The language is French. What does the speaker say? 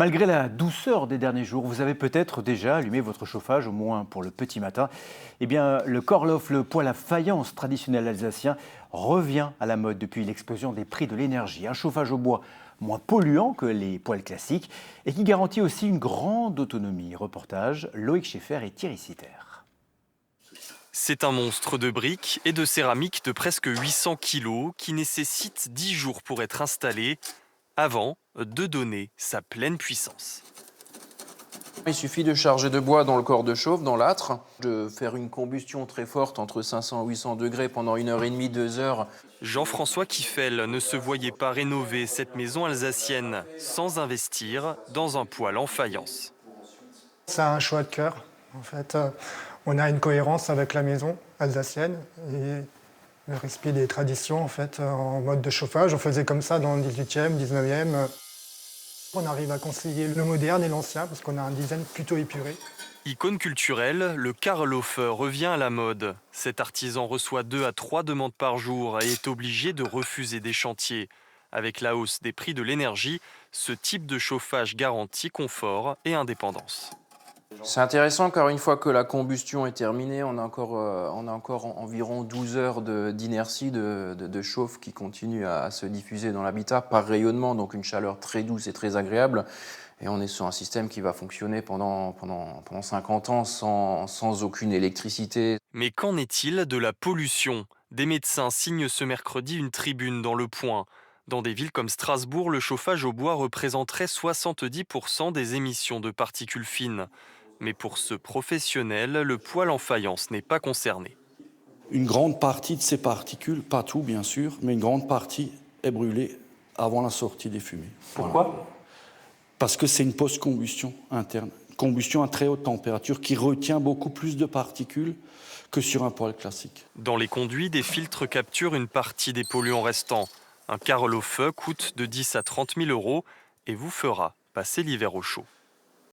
Malgré la douceur des derniers jours, vous avez peut-être déjà allumé votre chauffage, au moins pour le petit matin. Eh bien, le Korloff, le poêle à faïence traditionnel alsacien, revient à la mode depuis l'explosion des prix de l'énergie. Un chauffage au bois moins polluant que les poêles classiques et qui garantit aussi une grande autonomie. Reportage, Loïc Scheffer et Thierry Sitter. C'est un monstre de briques et de céramique de presque 800 kilos qui nécessite 10 jours pour être installé avant de donner sa pleine puissance. Il suffit de charger de bois dans le corps de chauffe, dans l'âtre, de faire une combustion très forte entre 500 et 800 degrés pendant 1h30, 2 heures. Jean-François Kiffel ne se voyait pas rénover cette maison alsacienne sans investir dans un poêle en faïence. C'est un choix de cœur. En fait, on a une cohérence avec la maison alsacienne et le respect des traditions en fait, en mode de chauffage. On faisait comme ça dans le 18e, 19e. On arrive à concilier le moderne et l'ancien parce qu'on a un design plutôt épuré. Icône culturelle, le Karlhofer revient à la mode. Cet artisan reçoit 2 à 3 demandes par jour et est obligé de refuser des chantiers. Avec la hausse des prix de l'énergie, ce type de chauffage garantit confort et indépendance. C'est intéressant car une fois que la combustion est terminée, on a encore environ 12 heures d'inertie de chauffe qui continue à se diffuser dans l'habitat par rayonnement, donc une chaleur très douce et très agréable. Et on est sur un système qui va fonctionner pendant 50 ans sans aucune électricité. Mais qu'en est-il de la pollution ? Des médecins signent ce mercredi une tribune dans Le Point. Dans des villes comme Strasbourg, le chauffage au bois représenterait 70% des émissions de particules fines. Mais pour ce professionnel, le poêle en faïence n'est pas concerné. Une grande partie de ces particules, pas tout bien sûr, mais une grande partie est brûlée avant la sortie des fumées. Pourquoi ? Parce que c'est une post-combustion interne, combustion à très haute température qui retient beaucoup plus de particules que sur un poêle classique. Dans les conduits, des filtres capturent une partie des polluants restants. Un Karlhofer coûte de 10 à 30 000 € et vous fera passer l'hiver au chaud.